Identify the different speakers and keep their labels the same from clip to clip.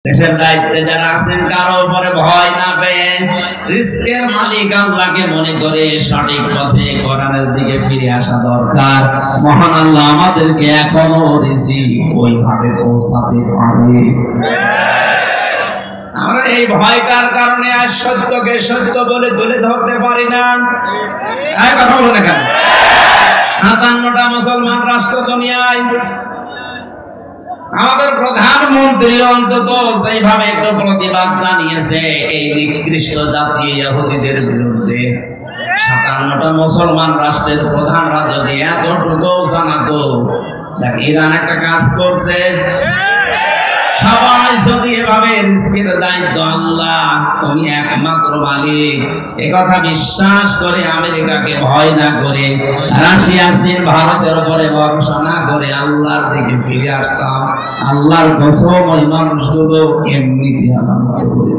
Speaker 1: দেশের দায়িত্বে যারা আছেন কারো উপরে ভয় না পেয়ে রিস্কের মালিক আল্লাহকে মনে করে সঠিক পথে কোরআনের দিকে ফিরে আসা দরকার। মহান আল্লাহ আমাদেরকে এখনো রিজিক ওইভাবে পৌঁছাতে পারে। আমরা এই ভয়টার কারণে আজ সত্যকে সত্য বলে তুলে ধরতে পারি না। কথা বলে না কেন? 57টা মুসলমান রাষ্ট্র দুনিয়ায়, আমাদের প্রধানমন্ত্রী অন্তত সেইভাবে একটু প্রতিবাদ জানিয়েছে এই নিকৃষ্ট জাতি ইহুদিদের বিরুদ্ধে। 57টা মুসলমান রাষ্ট্রের প্রধানরা যদি এতটুকু জানাতো, দেখ ইরান একটা কাজ করছে, সবাই যদি এভাবে রিস্কের দায়িত্ব আল্লাহ তুমি একমাত্র মালিক এ কথা বিশ্বাস করে আমেরিকাকে ভয় না করে রাশিয়া চীন ভারতের উপরে ভরসা না করে আল্লাহর দিকে ফিরে আসতাম, আল্লাহর কসম ওই মানুষগুলো এমনিতে আমার মতো করে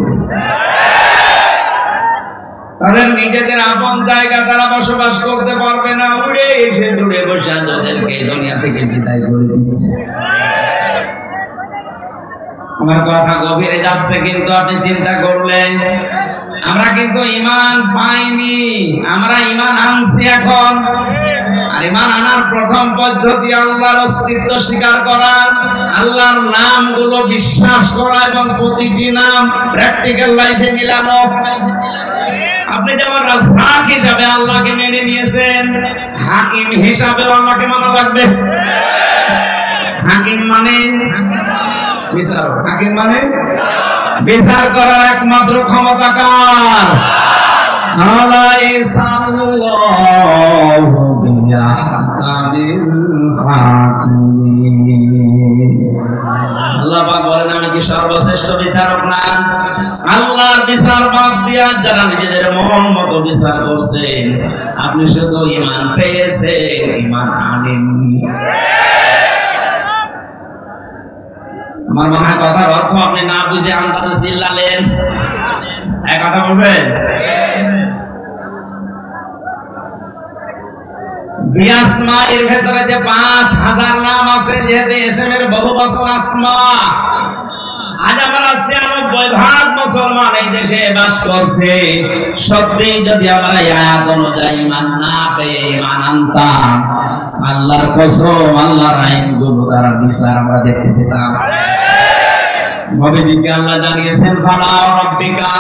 Speaker 1: তাদের নিজেদের আপন জায়গা তারা বসবাস করতে পারবে না, উড়ে এসে দূরে বসে ওদেরকে দুনিয়া থেকে বিদায় করে দিচ্ছে। আমার কথা গভীরে যাচ্ছে, কিন্তু আপনি চিন্তা করলেন আমরা কিন্তু ঈমান পাইনি, আমরা ঈমান আনছি এখন। আর ঈমান আনার প্রথম পদ্ধতি আল্লাহর অস্তিত্ব স্বীকার করা, আল্লাহর নামগুলো বিশ্বাস করা এবং প্রতিটি নাম প্র্যাকটিক্যাল লাইফে মিলানো। আপনি যেমন রাজ্জাক হিসাবে আল্লাহকে মেনে নিয়েছেন, হাকিম হিসাবে আল্লাহকে মানা লাগবে। হাকিম মানে বিচারক, হাকিম মানে বিচার করার একমাত্র ক্ষমতা কার? আল্লাহ পাক বলেন আমি কি সর্বশ্রেষ্ঠ বিচারক না? আল্লাহর বিচার বাদ দিয়া যারা নিজেদের মন মতো বিচার করছেন, আপনি শুধু ঈমান পেয়েছেন, ঈমান আনেননি। আমার মনে হয় কথার অর্থ আপনি না বুঝে আন্দাজে চিল্লালেন। এক কথা বলবেন, বিআসমা এর ভেতরে যে 5000 নাম আছে, যেহেতু এসএম এর বহু বচন আসমা, আজ আমরা 96% মুসলমান এই দেশে বাস করছে। সত্যি যদি আমরা আয়াত অনুযায়ী ঈমান না পেয়ে ঈমান আনতাম, আল্লাহর কসম আল্লাহর আইনগুলো দ্বারা বিচার আমরা দেখতে পেতাম। নবীজিকে আল্লাহ জানিয়েছেন ফালা রাব্বিকা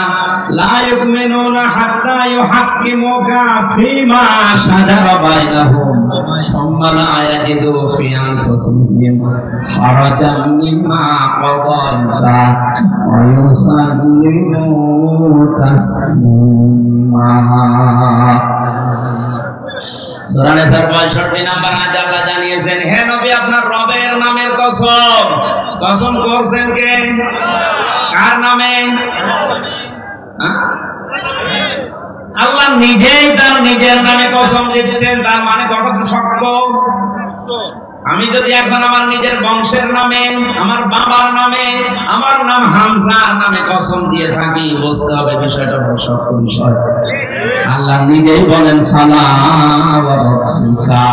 Speaker 1: লা ইউমিনুনা হাত্তা ইউহাক্কিমুকা ফীমা শাজারা বাইনাহুম সুম্মা লা ইয়াজিদু ফি আনফুসিহিম হারাজাম মিম্মা কাদাইতা ওয়া ইউসাল্লিমু তাসলিমা। সূরা নিসার 65 নম্বর আয়াতে আল্লাহ জানিয়েছেন, হে নবী আপনার রবের নামের কসম। কসম করছেন কে? কার নামে? আল্লাহ নিজেই তার নিজের নামে কসম দিচ্ছেন। তার মানে কতটা শক্ত। আমি যদি এখন আমার নিজের বংশের নামে, আমার বাবার নামে, আমার নাম হামজার নামে কসম দিয়ে থাকি, বুঝতে হবে বিষয়টা বড় শক্ত বিষয়। আল্লাহ নিজেই বলেন ফালা ওয়া রাব্বিকা,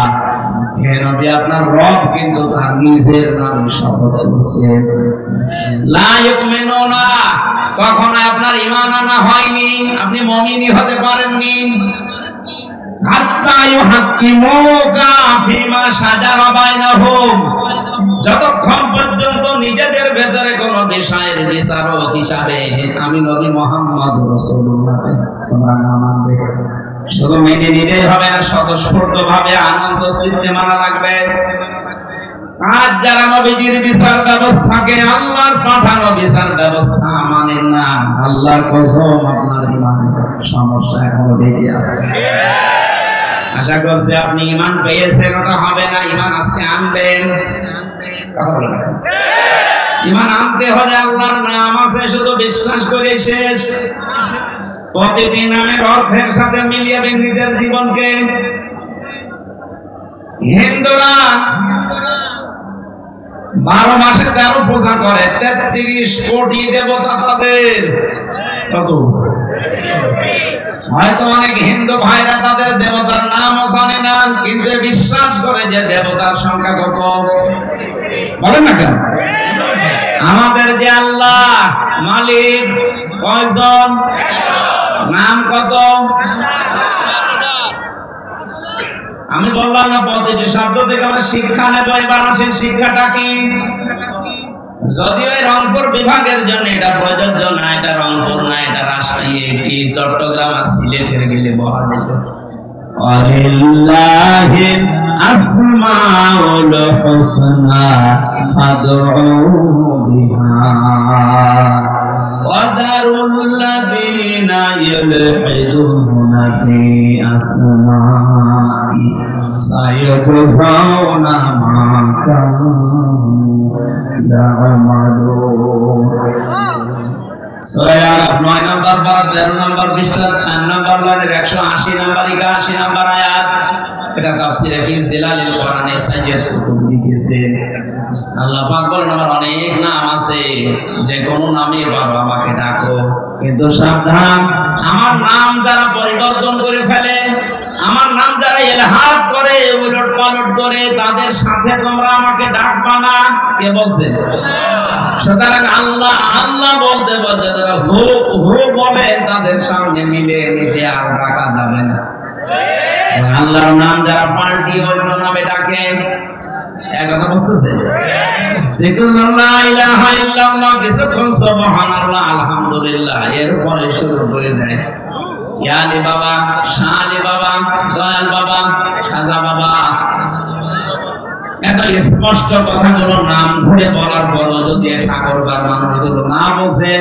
Speaker 1: হে নবী আপনার রব কিন্তু তার নিজের নামে শপথ করছেন। লা ইউমিনুনা, কখনো আপনার ঈমান আনা হয়নি, আপনি মুমিনই হতে পারেননি। হাত্তা ইউহাক্কিমুকা ফীমা শাজারা বাইনাহুম, যতক্ষণ পর্যন্ত নিজেদের ভেতরে কোন বিষয়ের বিচারক হিসাবে আমি নবী মুহাম্মদ রাসূলুল্লাহকে তোমরা না মানবে, শুধু মেনে নিলেই হবে না, স্বতঃস্ফূর্তভাবে আনন্দ চিত্তে মানা লাগবে। আজ যারা নবীজির বিচার ব্যবস্থাকে, আল্লাহর পাঠানো বিচার ব্যবস্থা মানেন না, আল্লাহর কসম আপনার ঈমানের সমস্যা এখনো বেঁচে আছে। আশা করছি আপনি ঈমান পেয়েছেন, ওটা হবে না, ঈমান আজকে আনবেন। ঈমান আনতে হলে আল্লাহর নাম আছে শুধু বিশ্বাস করে শেষ। প্রতিটি নামের অর্থের সাথে মিলিয়ে নিজের জীবনকে। হিন্দুরা 12 মাসে 13 পূজা করে, 33 কোটি দেবতা তাদের। কত? হয়তো অনেক হিন্দু ভাইরা তাদের দেবতার নামও জানে না, কিন্তু বিশ্বাস করে যে দেবতার সংখ্যা কত। বলেন না কেন? আমাদের যে আল্লাহ মালিক কয়জন? নাম কত? আমি বললাম না প্রতিটি শব্দ থেকে আমরা শিক্ষা নেব। এবার আসেন শিক্ষাটা কি? যদিও রংপুর বিভাগের জন্য এটা প্রযোজ্য না, এটা রংপুর না, এটা রাজশাহী, এটি চট্টগ্রাম আর সিলেটের গেলে বলা যেত। ওয়ালিল্লাহিল আসমাউল হুসনা ফাদউ বিহা ওয়া দারুল্লাযিনা ইউলহিদুনা ফি আসমাই সায়াজজাউনা মা কানু ইয়ামালুন। সূরা আরাফ 9 নম্বর পারা 13 নম্বর পৃষ্ঠা 4 নম্বর লাইনের 180 নম্বর 81 নম্বর আয়াত। এটা তাফসীরে ফি জিলালিল কোরআনে সাইয়্যিদ কুতুব লিখেছেন। আল্লাহ পাক বলেন আমার অনেক নাম আছে, যে কোন নামে পারো আমাকে ডাকো, কিন্তু সাবধান, আমার নাম যারা পরিবর্তন করে ফেলে, আমার নাম যারা ইলহাদ করে, উলট পালট করে, তাদের সাথে তোমরা আমাকে ডাকবা না। কে বলছে? সুতরাং আল্লাহ আল্লাহ বলতে বলতে যারা হু হু বলে তাদের সামনে মিলে নিতে আর ডাকা যাবে না। আল্লাহর নাম যারা পাল্টি অন্য নামে ডাকে, একথা বলতেছে, জিকুল্লাহ ইলাহা ইল্লাল্লাহ, কিছুক্ষণ সুবহানাল্লাহ আলহামদুলিল্লাহ, এরপরে শুরু করে দেয় ইয়া আলী বাবা, শাহ আলী বাবা, দয়াল বাবা, খাজা বাবা। এত স্পষ্ট কথাগুলো নাম ধরে বলার পরও যদি ঠাকুরগার মানুষগুলো না বোঝে,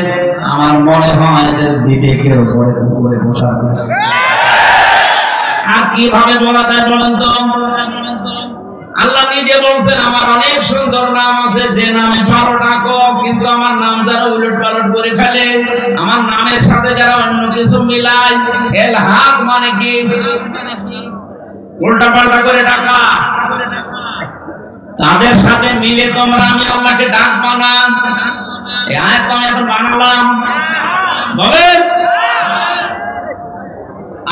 Speaker 1: আমার মনে হয় এদের বিবেকের উপরে উপরে বসার। আর কিভাবে বলা যায় বলেন তো? আল্লাহ নিজে বলছেন আমার অনেক সুন্দর নাম আছে, যে নামে পারো ডাকো, কিন্তু আমার নাম যারা উলট পালট করে ফেলে, আমার নামের সাথে যারা অন্য কিছু মিলায়, ইলহাদ মানে কি? উল্টা পাল্টা করে ডাকা, তাদের সাথে মিলে তোমরা আমি আল্লাহকে ডাকবা না। এই আয়াত আমি এখন বানালাম। বলেন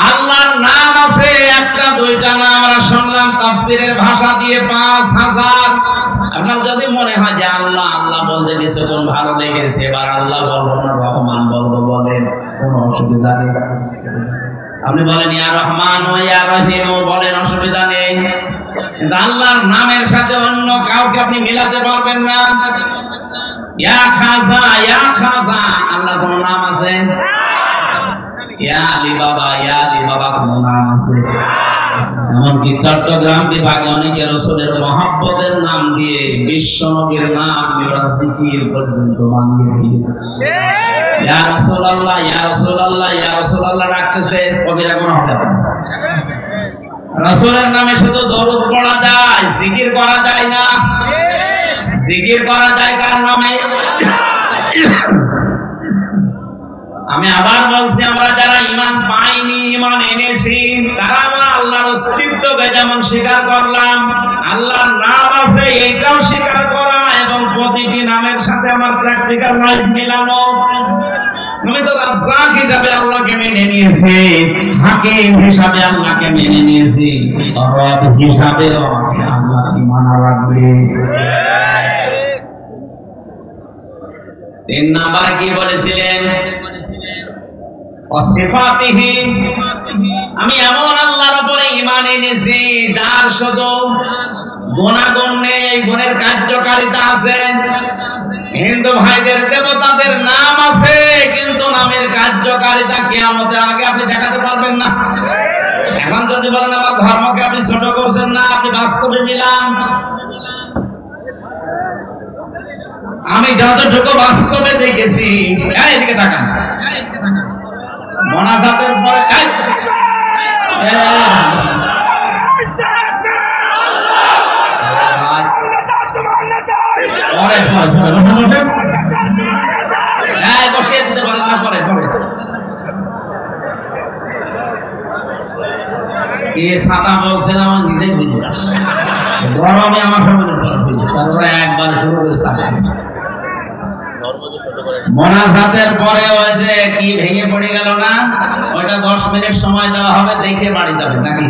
Speaker 1: আল্লাহর নাম আছে একটা দুইটা না, আমরা শুনলাম তাফসীরের ভাষা দিয়ে 5000। আপনার যদি মনে হয় যে আল্লাহ আল্লাহ বলতে কিছুক্ষণ ভালো লেগেছে, এবার আল্লাহ বলবো না রহমান বলবো, বলেন, কোনো অসুবিধা নেই। আপনি বলেন ইয়া রহমান ও ইয়া রহিম বলেন, অসুবিধা নেই। কিন্তু আল্লাহর নামের সাথে অন্য কাউকে আপনি মিলাতে পারবেন না। ইয়া খাজা, ইয়া খাজা, আল্লাহ কোনো নাম আছে? ইয়া আলী বাবা, ইয়া আলী বাবা কোনো নাম আছে? এমনকি চট্টগ্রাম বিভাগে অনেকে রাসূলের মহব্বতের নাম দিয়ে বিশ্বনবীর নাম ওরা জিকির পর্যন্ত বানিয়ে দিয়েছে। ইয়া রাসূলুল্লাহ, ইয়া রাসূলুল্লাহ, ইয়া রাসূলুল্লাহ রাখতেছে, কবিরা কোনো হবে না। রাসূলের নামে শুধু দরুদ পড়া যায়, জিকির করা যায় না। জিকির করা যায় কার নামে? আমি আবার বলছি, আমরা যারা ঈমান পাইনি, ঈমান এনেছি, তারা আমরা আল্লাহর অস্তিত্বকে যেমন স্বীকার করলাম, আল্লাহর নাম আছে এইটাও স্বীকার করা, এবং প্রতিটি নামের সাথে আমার প্র্যাকটিক্যাল লাইফ মিলানো। আমি তো রাজ্জাক হিসাবে আল্লাহকে মেনে নিয়েছি, হাকিম হিসাবে আল্লাহকে মেনে নিয়েছি, রব হিসাবেও আমাকে আল্লাহকে মানা লাগবে। 3 নাম্বার কি বলেছিলেন? অসিফাতিহি, আমি এমন আল্লাহর উপরে ঈমান এনেছি যার শুধু গুণাগুণ নেই, গুণের কার্যকারিতা আছে। হিন্দু ভাইদের দেবতাদের নাম আছে, কিন্তু নামের কার্যকারিতা কিয়ামতের আগে আপনি দেখাতে পারবেন না। এখন যদি বলেন আমার ধর্মকে আপনি ছোট করছেন না, আপনি বাস্তবে মিলান। আমি যতটুকু বাস্তবে দেখেছি, এদিকে তাকান, মোনাজাতের পরে বসিয়ে দিতে পারেন না, পরে পরে ছাতা বলছেন, আমার নিজেই বুঝে আসছে গরমে আমার ফ্যামিলির পর বুঝেছে, ওরা একবার শুরু করেছে। মোনাজাতের পরে ওই যে কি ভেঙে পড়ে গেল না, ওইটা 10 মিনিট সময় দেওয়া হবে, দেখে বাড়ি যাবে নাকি?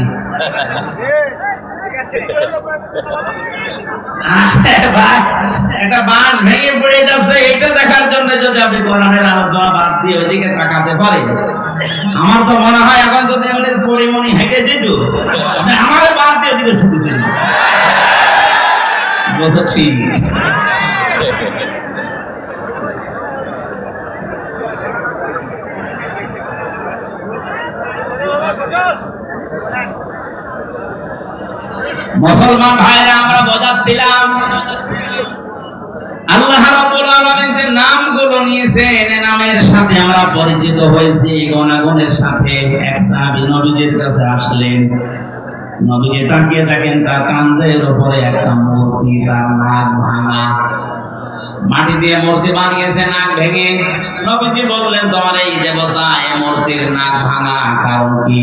Speaker 1: একটা বাঁশ ভেঙে পড়ে যাচ্ছে, এটা দেখার জন্য যদি আপনি কোরআনের আলোচনা বাদ দিয়ে ওইদিকে তাকাতে পারেন, আমার তো মনে হয় এখন যদি আমাদের পরিমণি হেঁটে যেত, আমাদের বাদ দিয়ে ওদিকে ছুটে চলে বুঝছি। মুসলমান ভাইরা, আমরা বোঝাচ্ছিলাম আল্লাহ রাব্বুল আলামিন যে নামগুলো নিয়েছেন, এই নামের সাথে আমরা পরিচিত হয়েছি গুণাগুণের সাথে। এক সাহাবী নবীজির কাছে আসলেন, নবীজি তাকিয়ে দেখেন তার কাঁধের উপরে একটা মূর্তি, তার নাক ভাঙা, মাটি দিয়ে মূর্তি বানিয়েছে নাক ভেঙে। নবীজি বললেন, তোমার এই দেবতা এই মূর্তির নাক ভাঙা কারণ কি?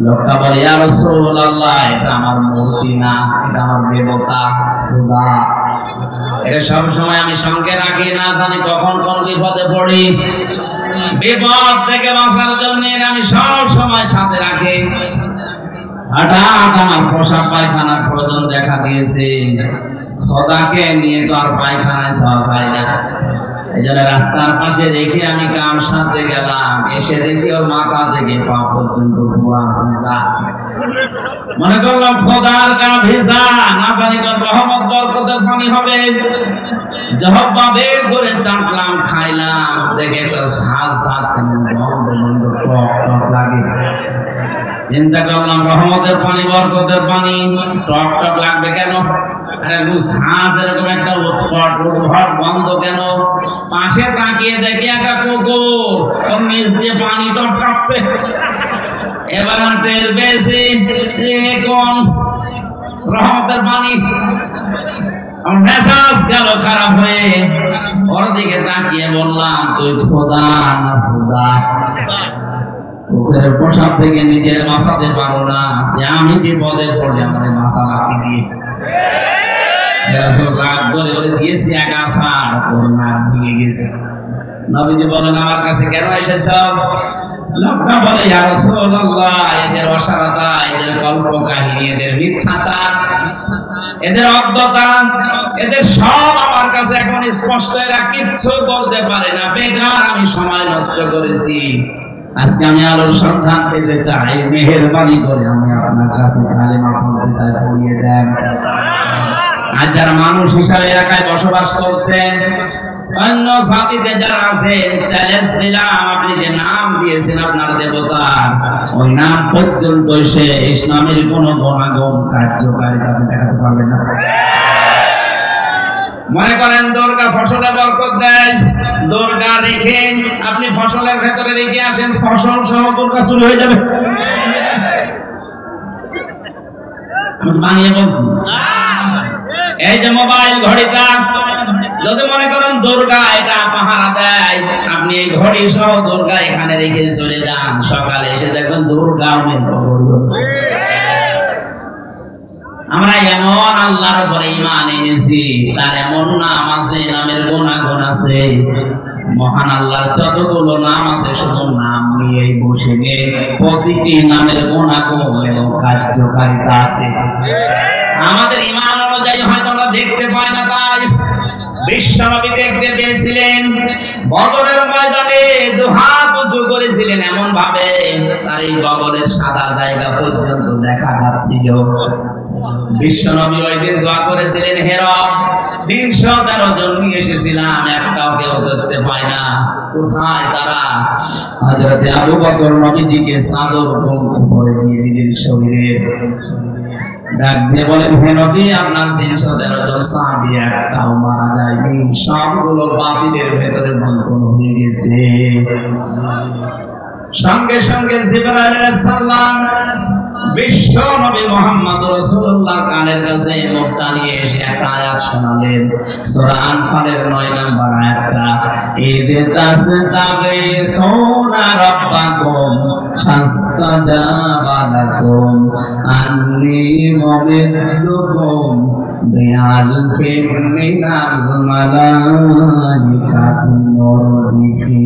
Speaker 1: লোকটা বলে, ইয়া রাসূলুল্লাহ, এটা আমার মূর্তি না, এটা আমার দেবতা খোদা। এটা সবসময় আমি সঙ্গে রাখি, না জানি কখন কোন বিপদে পড়ি। বিপদ থেকে বাঁচার জন্য আমি সব সময় সাথে রাখি। হঠাৎ আমার পোশাক পায়খানার প্রয়োজন দেখা দিয়েছে, খোদাকে নিয়ে তো আর পায়খানায় যাওয়া যায় না। এই জন্য রাস্তার পাশে রেখে আমি কাম সাথে গেলাম, এসে দেখি ওর মাথা থেকে পা পর্যন্ত পুরা ভিজা। মনে করলাম খোদার গা ভেজা, না জানি কোন রহমত বরকতের পানি হবে। জহব্বা বের করে চাটলাম, খাইলাম, দেখে একটা ঝাঁজ ঝাঁজ বন্ধ টক টক লাগে। চিন্তা করলাম রহমতের পানি বরকতের পানি, টক টক লাগবে কেন? ঝাঁজ এরকম একটা উৎকট উদ্ভট বন্ধ কেন? পাশে তাকিয়ে দেখি একটা কুকুর, ওর নিচ দিয়ে পানি টপকাচ্ছে। এবার টের পেয়েছি কোন রহমতের পানি। মেজাজ গেল খারাপ হয়ে, ওর দিকে তাকিয়ে বললাম, তুই খোদা না খোদা? কুকুরের পোশাক থেকে নিজের বাঁচাতে পারো না, যে আমি বিপদে পড়লে আমাদের বাঁচা লাফি দিয়ে রাগ করে বলে দিয়েছি আগাছা, তোর নাক ভেঙে গেছে। নবীজি বলেন, আমার কাছে কেন এসেছ? লোকটা বলে, ইয়া রাসূলুল্লাহ, এদের অসারতা, এদের গল্প কাহিনী, এদের মিথ্যাচার, এদের অজ্ঞতা, এদের সব আমার কাছে এখন স্পষ্ট। এরা কিচ্ছু বলতে পারে না, বেকার আমি সময় নষ্ট করেছি। আজকে আমি আলোর সন্ধান পেতে চাই, মেহেরবানি করে আমি আপনার কাছে কালেমা পড়তে চাই, পড়িয়ে দেন। আর যারা মানুষ হিসাবে এলাকায় বসবাস করছেন, অন্য জাতিতে যারা আছেন, চ্যালেঞ্জ দিলাম, আপনি যে নাম দিয়েছেন আপনার দেবতার, ওই নাম পর্যন্ত সে ইসলামের কোন গুণাগুণ কার্যকারিতা আপনি দেখাতে পারবেন না। মনে করেন দুর্গা ফসলে বরকত দেয়, দুর্গা রেখে আপনি ফসলের ভেতরে রেখে আসেন, ফসল সহ দুর্গা শুরু হয়ে যাবে। আমি বানিয়ে বলছি, এই যে মোবাইল ঘড়িটা, যদি মনে করেন দুর্গা এটা পাহারা দেয়, আপনি এই ঘড়ি সহ দুর্গা এখানে রেখে চলে যান, সকালে এসে দেখবেন দুর্গা। আমরা এমন আল্লাহর উপরে ঈমান এনেছি, তার এমন নাম আছে, নামের গুণাগুণ আছে। মহান আল্লাহর যতগুলো নাম আছে, শুধু নাম নিয়েই বসে নেই, প্রতিটি নামের গুণাগুণ এবং কার্যকারিতা আছে। আমাদের ঈমান অনুযায়ী হয়তো আমরা দেখতে পাই না, তাই বিশ্বনবী দেখতে পেয়েছিলেন। বদরের ময়দানে দুহাত উঁচু করেছিলেন এমন ভাবে, তার এই বদরের সাদা জায়গা পর্যন্ত দেখা যাচ্ছিল। বিশ্বনবী ওই দিন দোয়া করেছিলেন, হে রব, 313 জন নিয়ে এসেছিলাম, একটাও কেউ ধরতে পায় না, কোথায় তারা? হযরত আবু বকর নবীজিকে চাদর উপরে দিয়ে দিলেন শরীরে, ডাক দিয়ে বলেন, হে নবী, আপনার 313 জন সাহাবী একটাও মারা যায়নি, সবগুলো বাতিলের ভেতরে বন্ধন হয়ে গেছে। সঙ্গে সঙ্গে জিবরাইল আলাইহিস সালাম বিশ্ব নবী মুহাম্মদ রাসূলুল্লাহ কানের কাছে মুখটা নিয়ে এসে একটা আয়াত শোনালেন, সূরা আনফালের 9 নম্বর আয়াতটা, ইযে তাসতাগীথুনা রাব্বাকুম ফাস্তাজাবা লাকুম আন্নী মুমিদ্দুকুম বিআলফিন মিনাল মালাইকাতি মুরদিফিন।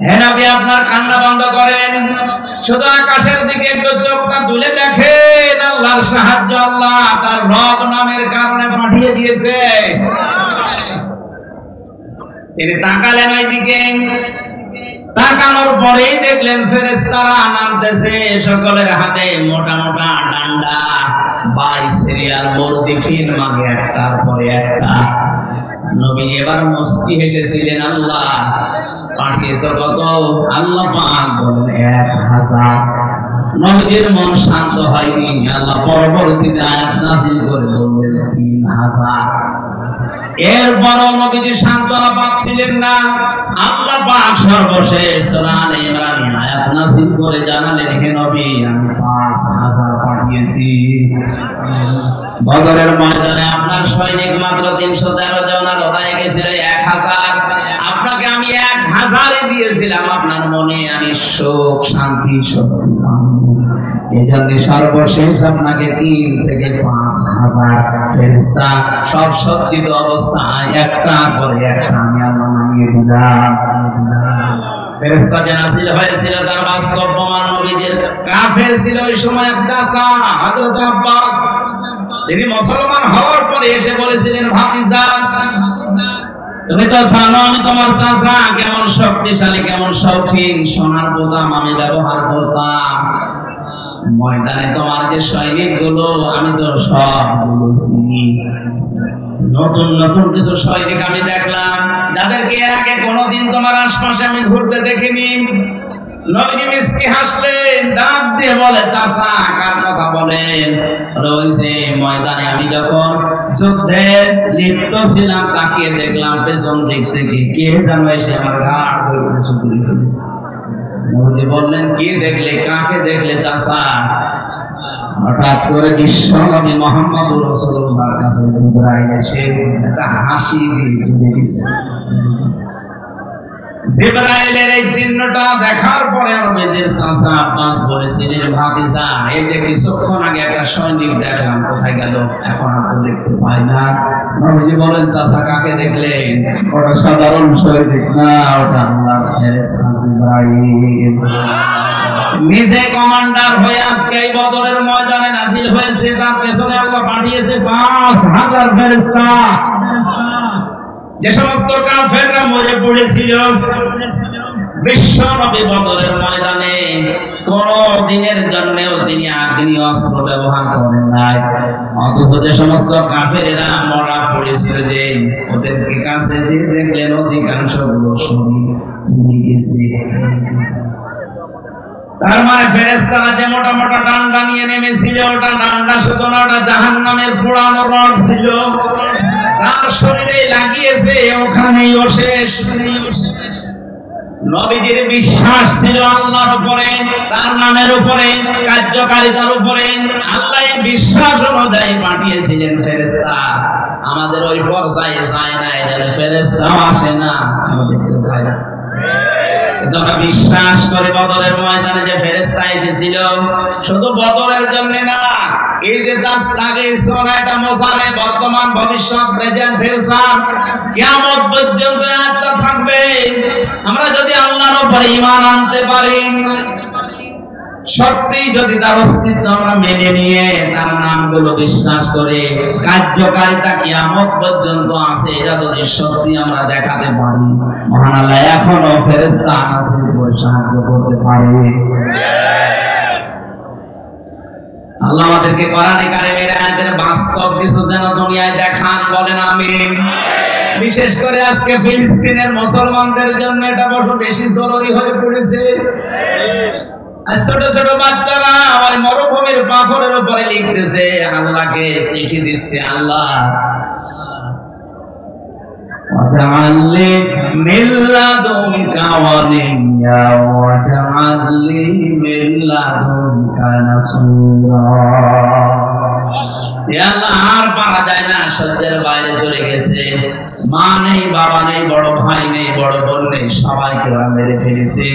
Speaker 1: হে নবী, আপনার কান্না বন্ধ করেন, শুধু আকাশের দিকে একটু চোখটা তুলে দেখেন, আল্লাহর সাহায্য আল্লাহ তার রব নামের কারণে পাঠিয়ে দিয়েছে। তিনি তাকালেন ওই দিকে, তাকানোর পরেই দেখলেন ফেরেশতারা নামতেছে, সকলের হাতে মোটা মোটা ডান্ডা, 22 সিরিয়াল মুরদিফিন, মানে একটার পরে একটা। নবী এবার মুস্কি হেসেছিলেন, আল্লাহ পাঠিয়েছ কত? আল্লাহ পাক বলেন 1000। নবীর মন শান্ত হয়নি, আল্লাহ পরবর্তীতে আয়াত নাযিল করে বললেন 3000। এরপরও নবীজি সান্ত্বনা পাচ্ছিলেন না। আল্লাহ পাক সর্বশেষ সূরা আলে ইমরানে আয়াত নাযিল করে জানালেন, হে নবী আমি 5000 পাঠিয়েছি। বদরের ময়দানে আপনার সৈনিক মাত্র 313 জন, আর ওরাই গেছিল 1000। আপনাকে আমি 1000-ই দিয়েছিলাম, আপনার মনে আমি সুখ শান্তি এই জন্য সর্বশেষ আপনাকে 3 থেকে 5000 ফেরেশতা সব সজ্জিত অবস্থায় একটার পরে একটা আমি আল্লাহ নামিয়ে দিলাম। ফেরেশতা যে নাযিল হয়েছিল তার বাস্তব প্রমাণ নবীদের কাফের ছিল ওই সময় একটা চাচা হযরত আব্বাস। তিনি মুসলমান হওয়ার পরে এসে বলেছিলেন, ভাতিজা তুমি তো জানো আমি তোমার চাচা কেমন শক্তিশালী, কেমন শৌখিন, সোনার বোতাম আমি ব্যবহার করতাম। ময়দানে তোমার যে সৈনিক গুলো আমি তো সবগুলো চিনি। নতুন নতুন কিছু সৈনিক আমি দেখলাম, যাদেরকে এর আগে কোনোদিন তোমার আশপাশে আমি ঘুরতে দেখিনি। নবী মিসকি হাসলেন, ডাক দিয়ে বলে, চাচা কার কথা বলেন? ওই যে ময়দানে আমি যখন যুদ্ধে লিপ্ত ছিলাম, তাকিয়ে দেখলাম পেছন দিক থেকে কে যেন এসে আমার ঘাড় ধরে কিছু করে ফেলেছে। নবী বললেন, কি দেখলে? কাকে দেখলে চাচা? হঠাৎ করে বিশ্বনবী মুহাম্মদুর রাসূলুল্লাহর কাছে জিবরাইল এসে একটা হাসি দিয়ে চলে গেছে। জিবরাইলের এই চিহ্নটা দেখার পরে নবীজির চাচা আব্বাস বলেছিলেন, ভাতিজা এই যে কিছুক্ষণ আগে একটা সৈনিক দেখলাম, কোথায় গেল? এখন আর তো দেখতে পাই না। নবীজি বলেন, চাচা কাকে দেখলেন? ওটা সাধারণ সৈনিক না, ওটা আল্লাহর ফেরেশতা জিবরাইল। নিজে কমান্ডার হয়ে আজকে এই বদরের ময়দানে নাযিল হয়েছে, তার পেছনে আল্লাহ পাঠিয়েছে 5000 ফেরেশতা। যে সমস্ত কাফেররা মরে পড়েছিল, বিশ্ব নবী বদরের ময়দানে কোন দিনের জন্যও তিনি আগ্নি অস্ত্র ব্যবহার করেন নাই। অথচ যে সমস্ত কাফেরেরা মরা পড়েছিল, যে ওদেরকে কাছে যে দেখলেন অধিকাংশ গুলো শরীর পুড়ে গেছে। তার মানে ফেরেশতারা যে মোটা মোটা ডান্ডা নিয়ে নেমেছিল, ওটা ডান্ডা শুধু না, ওটা জাহান্নামের পুরানো রড ছিল। যার শরীরে লাগিয়েছে ওখানেই ও শেষ। নবীজির বিশ্বাস ছিল আল্লাহর উপরে, তার নামের উপরে, কার্যকারিতার উপরে। আল্লাহ বিশ্বাস অনুযায়ী পাঠিয়েছিলেন ফেরেশতা। আমাদের ওই পর্যায়ে যায় না, এখানে ফেরেশতাও আসে না, আমাদেরকে যায় না। তোমরা বিশ্বাস করে বদরের ময়দানে যে ফেরেশতা এসেছিল, শুধু বদরের জন্য না, এই যে দাস্তাগে সোনাটা মোসারে বর্তমান ভবিষ্যৎ প্রেজেন্ট ফিউচার কিয়ামত পর্যন্ত আত্মা থাকবে। আমরা যদি আল্লাহর উপরে ঈমান আনতে পারি, সত্যি যদি তার অস্তিত্ব আমরা মেনে নিয়ে তার নামগুলো বিশ্বাস করে কার্যকারিতা কিয়ামত পর্যন্ত আছে, এটা যদি সত্যি আমরা দেখাতে পারি, মহান আল্লাহ এখনো ফেরেশতা নাযিল করে সাহায্য করতে পারে। আল্লাহ আমাদেরকে কোরআনে কারিমের আয়াতের বাস্তব কিছু যেন দুনিয়ায় দেখান, বলেন আমিন। বিশেষ করে আজকে ফিলিস্তিনের মুসলমানদের জন্য এটা বড় বেশি জরুরি হয়ে পড়েছে। ছোট ছোট বাচ্চারা আমার মরুভূমির পাথরের উপরে লিখতেছে, আল্লাহকে চিঠি দিচ্ছে, আল্লাহ واجعل لي من لدنك وليا واجعل لي من لدنك نصيرا। আর পারা যায় না, সহ্যের বাইরে চলে গেছে। মা নেই, বাবা নেই, বড় ভাই নেই, বড় বোন নেই, সবাইকে মেরে ফেলেছে।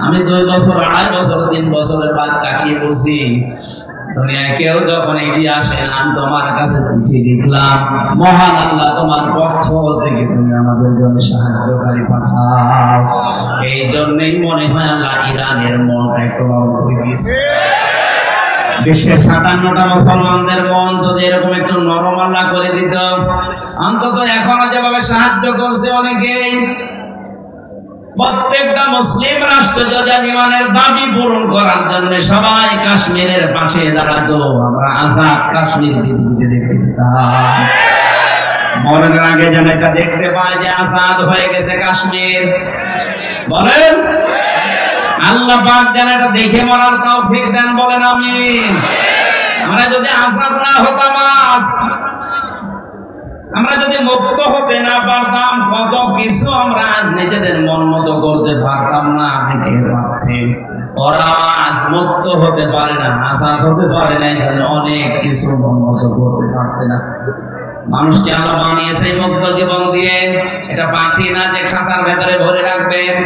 Speaker 1: আমি 2 বছর, 2.5 বছর, 3 বছরের বাচ্চা কি বুঝি? দুনিয়ায় কেউ যখন এগিয়ে আসে, আমি তোমার কাছে চিঠি লিখলাম, মহান আল্লাহ তোমার পক্ষ থেকে তুমি আমাদের জন্য সাহায্যকারী পাঠাও। এই জন্যই মনে হয় আল্লাহ ইরানের মনটা একটু নরম করে দিয়েছে। বিশ্বের 57টা মুসলমানদের মন যদি এরকম একটু নরম আল্লাহ করে দিত, অন্তত এখনো যেভাবে সাহায্য করছে অনেকেই, প্রত্যেকটা মুসলিম রাষ্ট্র যদি ইমানের দাবি পূরণ করার জন্য সবাই কাশ্মীরের পাশে দাঁড়াতো, আমরা আজাদ কাশ্মীর পৃথিবীতে দেখতে পেতাম। মরণের আগে যেন এটা দেখতে পাই যে আজাদ হয়ে গেছে কাশ্মীর। বলেন আল্লাহ পাক যেন এটা দেখে মরার তৌফিক দেন, বলেন আমিন। আমরা যদি আজাদ না হতাম, আমরা যদি মুক্ত হতে না পারতাম, কত কিছু আমরা আজ নিজেদের মন মতো করতে পারতাম না। আপনি টের পাচ্ছেন ওরা আজ মুক্ত হতে পারে না, আজাদ হতে পারে না, এখানে অনেক কিছু মন মতো করতে পারছে না। মানুষকে আল্লাহ বানিয়েছে মুক্ত জীবন দিয়ে, এটা পাখি না যে খাঁচার ভেতরে ভরে রাখবেন।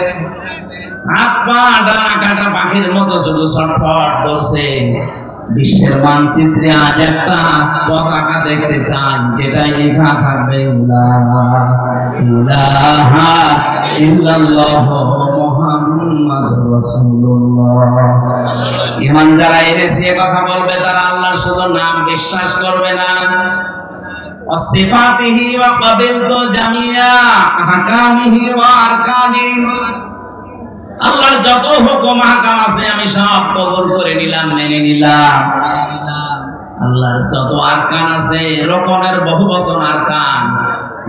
Speaker 1: হাত পা ডানা কাটা পাখির মতো শুধু ছটফট করছে। বিশ্বের মানচিত্রে আজ একটা পতাকা দেখতে চান, যেটাই লেখা থাকবে ইলাহা ইল্লাল্লাহ মুহাম্মাদুর রাসূলুল্লাহ। ঈমান যারা এনেছে কথা বলবে, তারা আল্লাহর শুধু নাম বিশ্বাস করবে না, সিফাতিহি ওয়া ক্বাবিলতু জামিয়া আহকামিহি ওয়া আরকানিহি, আল্লাহর যত হুকুম আহকাম আছে আমি সব কবুল করে নিলাম, মেনে নিলাম। আল্লাহর যত আরকান আছে, রকমের বহু বচন আরকান,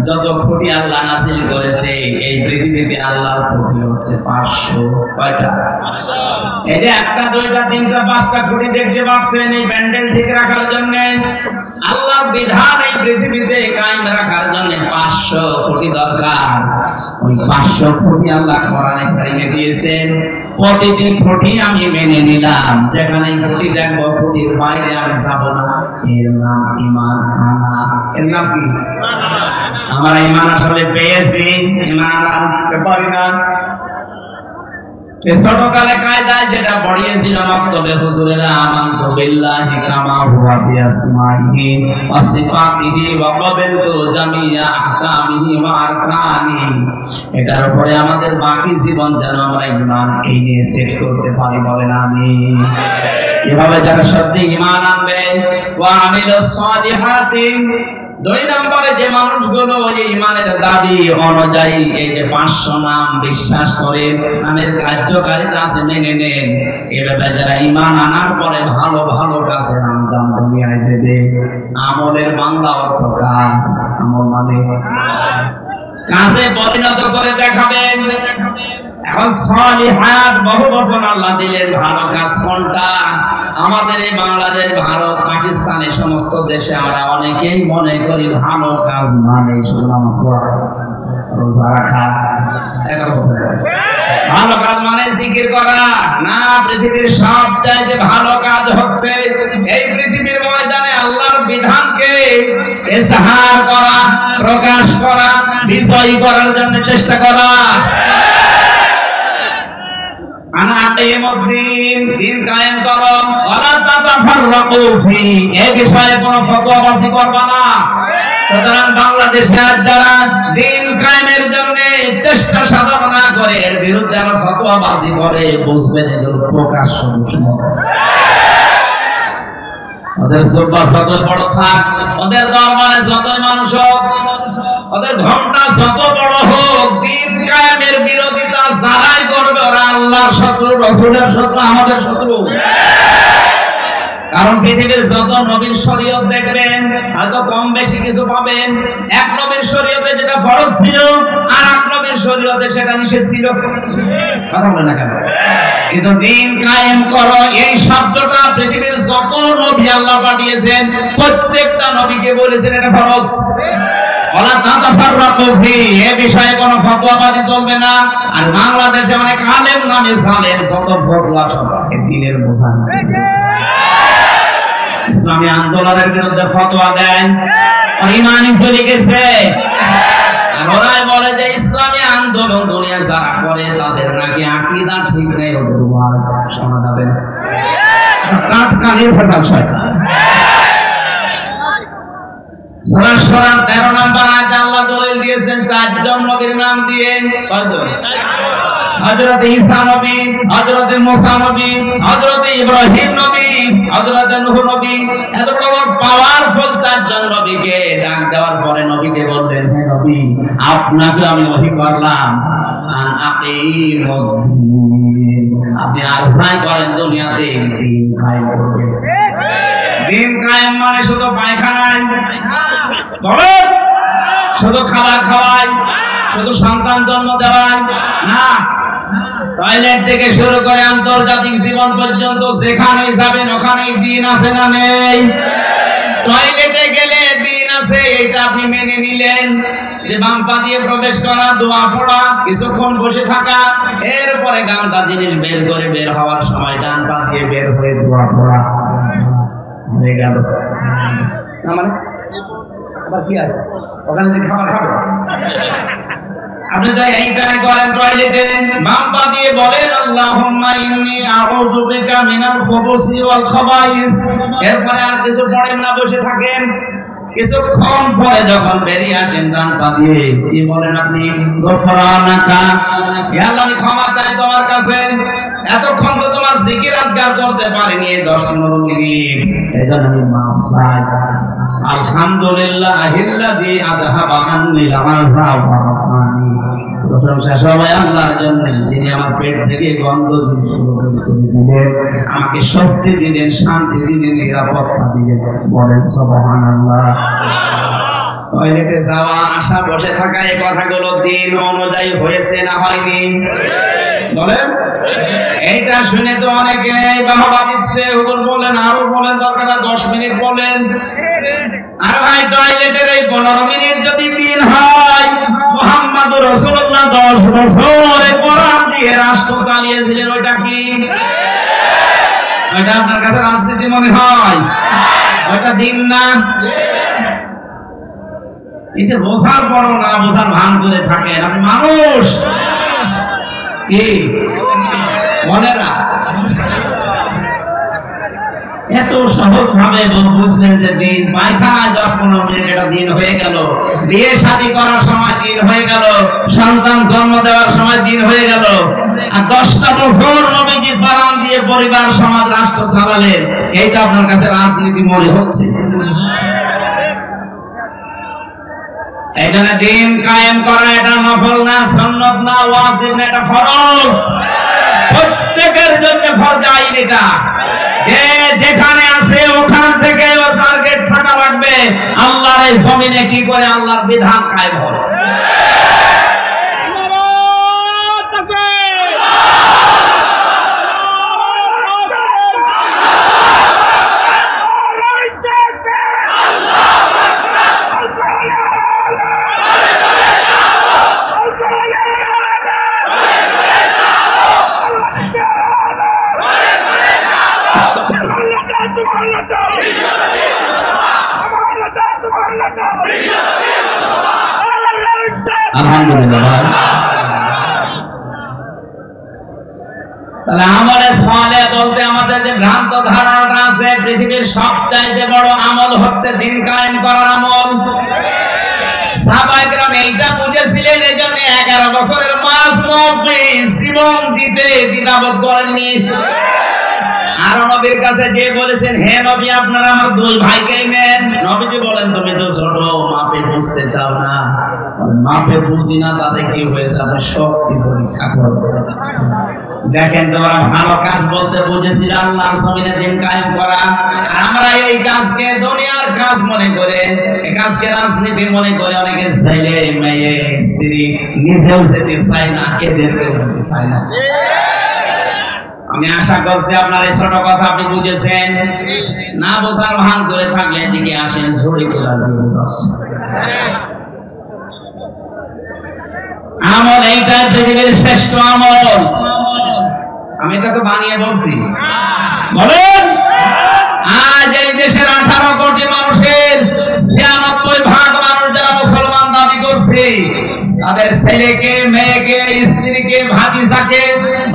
Speaker 1: যত খুঁটি আল্লাহ নাযিল করেছে এই পৃথিবীতে, আল্লাহর খুঁটি হচ্ছে 500। কয়টা? এই যে 1টা 2টা 3টা 5টা খুঁটি দেখতে পাচ্ছেন, এই প্যান্ডেল ঠিক রাখার জন্য আল্লাহর বিধান এই পৃথিবীতে কায়েম রাখার জন্য 500 খুঁটি দরকার। ওই 500 খুঁটি আল্লাহ কোরআনে কারিমে দিয়েছেন। প্রতিটি খুঁটি আমি মেনে নিলাম, যেখানে খুঁটি দেখবো খুঁটির বাইরে আমি যাব না। এর নাম ঈমান আনা। এর নাম কি? আমরা ঈমান আসলে পেয়েছি, ঈমান আনতে পারি না। ছোটকালে কায়দায় যেটা পড়িয়েছিল মক্তবে হুজুরেরা, আমানতু বিল্লাহি কামা হুয়া বিআসমাইহি ওয়া সিফাতিহি ওয়া ক্বাবিলতু জামিয়া আহকামিহি ওয়া আরকানিহি, এটার উপরে আমাদের বাকি জীবন যেন আমরা ঈমান এই নিয়ে সেট করতে পারি, বলেন আমিন। এভাবে যারা সত্যি ঈমান আনবে, ওয়া আমিলুস সালিহাতি, 2 নম্বরে যে মানুষগুলো ওই ঈমানের দাবি অনুযায়ী এই যে 500 নাম বিশ্বাস করে, নামের কার্যকারিতা আছে মেনে নেন, এভাবে যারা ঈমান আনার পরে ভালো ভালো কাজের আঞ্জাম দুনিয়ায় দেবে। আমলের বাংলা অর্থ কাজ, আমল মানে কাজে পরিণত করে দেখাবেন। এখন সালিহাত বহু বচন আল্লাহ দিলেন, ভালো কাজ কোনটা? আমাদের এই বাংলাদেশ, ভারত, পাকিস্তান, এই সমস্ত দেশে আমরা অনেকেই মনে করি ভালো কাজ মানে শুধু নামাজ পড়া, রোজা রাখা। ভালো কাজ মানে জিকির করা না। পৃথিবীর সব চাইতে ভালো কাজ হচ্ছে এই পৃথিবীর ময়দানে আল্লাহর বিধানকে ইজহার করা, প্রকাশ করা, বিজয়ী করার জন্য চেষ্টা করা। দিন কায়েম করো, ওয়ালা তাতাফাররাকু ফি, এই বিষয়ে কোনো ফতোয়াবাজি করবা না। সুতরাং বাংলাদেশে যারা দিন কায়েমের জন্য চেষ্টা সাধনা করে, এর বিরুদ্ধে যারা ফতোয়াবাজি করে, বুঝবেন এগুলো প্রকাশ্য দুশমন। ওদের সুব্বা যত বড় থাক, ওদের দরবারে যতই মানুষ হোক, ওদের ঘন্টা যত বড় হোক, দিন কায়েমের বিরোধিতা যারাই করবে ওরা আল্লাহর শত্রু, রাসূলের শত্রু, আমাদের শত্রু। কারণ পৃথিবীর যত নবীর শরীয়ত দেখবেন, হয়তো কম বেশি কিছু পাবেন। এক নবীর শরীয়তে যেটা ফরজ ছিল, আর এক নবীর শরীয়তে সেটা নিষেধ ছিল। কথা বলে না কেন? কিন্তু দিন কায়েম করো এই শব্দটা পৃথিবীর যত নবী আল্লাহ পাঠিয়েছেন, প্রত্যেকটা নবীকে বলেছেন এটা ফরজ। ওয়ালা তাতাফাররাকু ফি, এই বিষয়ে কোনো ফতোয়াবাজি চলবে না। আর বাংলাদেশে অনেক আলেম নামে জালেম, যত ফতোয়া সব দ্বীনের বোঝা, ইসলামী আন্দোলনের বিরুদ্ধে ফতোয়া দেন, ইমানি চলে গেছে। আর ওরাই বলে যে ইসলামী আন্দোলন দুনিয়া যারা করে তাদের নাকি আকীদা ঠিক নেই, ওদের ওয়াজ শোনা যাবে না। কাঠকানির ফেসাদ শয়তান। সূরা সূরা 13 নম্বর আয়াতে আল্লাহ দলিল দিয়েছেন 4 জন নবীর নাম দিয়ে। কয়জন? হযরত ঈসা নবী, হযরত মুসা নবী, হযরত ইব্রাহিম নবী, হযরত নূহ নবী, এত বড় পাওয়ারফুল চারজন নবীকে ডাক দেওয়ার পরে নবীকে বললেন, হে নবী, আপনাকে আমি ওহী করলাম আন আকিমুদ্দিন, আপনি আরজাই করেন দুনিয়াতে দিন কায়েম করবেন। দিন কায়েম মানে শুধু পায়খানায় বলেন, শুধু খাবার খাওয়াই, শুধু সন্তান জন্ম দেওয়াই না, টয়লেট থেকে শুরু করে আন্তর্জাতিক জীবন পর্যন্ত যেখানে যাবেন ওখানেই দিন আছে না নেই? টয়লেটে গেলে দিন আছে, এটা আপনি মেনে নিলেন যে বাম পা দিয়ে প্রবেশ করা, দোয়া পড়া, কিছুক্ষণ বসে থাকা, এরপরে গামটা জিনিস বের করে বের হওয়ার সময় ডান পা দিয়ে বের হয়ে দোয়া পড়া হয়ে গেল। মানে আবার কি আছে ওখানে যে খাবার খাবে, আপনি তাই এইটাই করেন টয়লেটে, বাম পা দিয়ে বলেন আল্লাহুম্মা ইন্নী আউযু বিকা মিনাল খুবুসি ওয়াল খাবাইস, এরপরে আর কিছু পড়েন না, বসে থাকেন। কিছুক্ষণ পরে যখন বেরিয়ে আসেন ডান পা দিয়ে কি বলেন আপনি? গফরানাকা, হে আল্লাহ আমি ক্ষমা চাই তোমার কাছে, এতক্ষণ তো তোমার জিকির আজকার করতে পারিনি 10-15 মিনিট, এজন্য আমি মাফ চাই। আলহামদুলিল্লাহিল্লাযী আযহাবা আন্নিল আযা ওয়া রাফানি, প্রশংসা সবাই আল্লাহর জন্য, যিনি আমার পেট থেকে গন্ধ জিনিসগুলো বের করে দিলেন, আমাকে স্বস্তি দিলেন, শান্তি দিলেন, নিরাপত্তা দিলেন। বলেন সুবহানাল্লাহ। টয়লেটে যাওয়া, আসা, বসে থাকা, এই কথাগুলো দিন অনুযায়ী হয়েছে না হয়নি? বলেন। এইটা শুনে তো অনেকে বাহবা দিচ্ছে, হুজুর বলেন, আরো বলেন, দরকার 10 মিনিট বলেন। আর ভাই টয়লেটের এই 15 মিনিট যদি দিন হয়, মুহাম্মদুর রাসূলুল্লাহ 10 বছর কোরআন দিয়ে রাষ্ট্র চালিয়েছিলেন, ওইটা কি? ওইটা আপনার কাছে রাজনীতি মনে হয়? ওইটা দিন না? এই যে বোঝার পরও না বোঝার ভান করে থাকেন, আপনি মানুষ কি মনে না? এত সহজ ভাবে বুঝলেন যে দিন পায়খানায় 10-15 মিনিট এটা দিন হয়ে গেল, বিয়ে শাদী করার সময় দিন হয়ে গেল, সন্তান জন্ম দেওয়ার সময় দিন হয়ে গেল, আর 10টা বছর নবীজি সালাম দিয়ে পরিবার সমাজ রাষ্ট্র চালালেন, এইটা আপনার কাছে রাজনীতি মনে হচ্ছে? এই জন্য দিন কায়েম করা এটা নফল না, সুন্নাত না, ওয়াজিব না, এটা ফরজ, প্রত্যেকের জন্য ফরজ আইন। এটা যে যেখানে আছে ওখান থেকে ওর টার্গেট থাকা লাগবে, আল্লাহর এই জমিনে কি করে আল্লাহর বিধান কায়েম হবে। আলহামদুলিল্লাহ। তাহলে আমলে সালেহ বলতে আমাদের যে ভ্রান্ত ধারণাটা আছে, পৃথিবীর সবচাইতে বড় আমল হচ্ছে দিন কায়েম করার আমল। সাহাবায়ে কেরাম এইটা বুঝেছিলেন, এজন্য 11 বছরের মাস নবী জীবন দিতে দ্বিধাবোধ করেননি। আর নবীর কাছে যে বলেছেন, হে নবী আপনারা আমার 2 ভাইকেই নেন। নবীজি বলেন, তুমি তো ছোট, মাপে বুঝতে চাও না। মাপে বুঝি না, তাতে কি হয়েছে? আপনি শক্তি পরীক্ষা করো। দেখেন, তোমরা ভালো কাজ বলতে বুঝেছিল আল্লাহর জমিনে দিন কায়েম করা, আর আমরা এই কাজকে দুনিয়ার কাজ মনে করে, এই কাজকে রাজনীতি মনে করে অনেকে ছেলে মেয়ে স্ত্রী নিজেও যেতে চায় না, কেঁদেরকেও যেতে চায় না। আমি আশা করছি আপনার এই ছোট কথা আপনি বুঝেছেন। না বোঝার ভান করে থাকলে এদিকে আসেন, ঝড়ে তোলা আমল। এইটা পৃথিবীর শ্রেষ্ঠ আমল। আমি তাকে বানিয়ে বলছি, বলেন। আজ এই দেশের 18 কোটি মানুষের 96% মানুষ যারা মুসলমান দাবি করছে, তাদের ছেলেকে, মেয়েকে, স্ত্রীকে, ভাতিজাকে,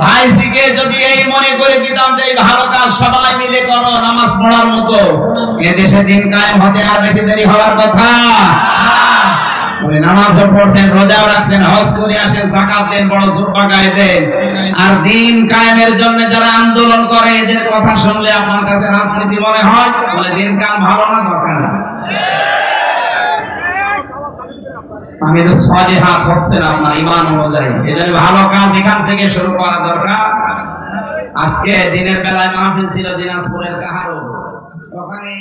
Speaker 1: ভাইজিকে যদি এই মনে করে দিতাম যে এই ভালো কাজ সবাই মিলে করো নামাজ পড়ার মতো, এদেশে দিন কায়েম হতে আর বেশি দেরি হওয়ার কথা। আপনি নামাজও পড়ছেন, রোজাও রাখছেন, হজ করে আসেন, যাকাত দেন, বড় জুব্বা গায়ে দেন, আর দিন কায়েমের জন্য যারা আন্দোলন করে এদের কথা শুনলে আপনার কাছে রাজনীতি মনে হয়? বলে দিন কাল ভালো না, দরকার না। আমি তো 6 হাত হচ্ছে না আপনার ইমান অনুযায়ী, এজন্য ভালো কাজ এখান থেকে শুরু করা দরকার। আজকে দিনের বেলায় মাহফিল ছিল দিনাজপুরের কাহারো, ওখানে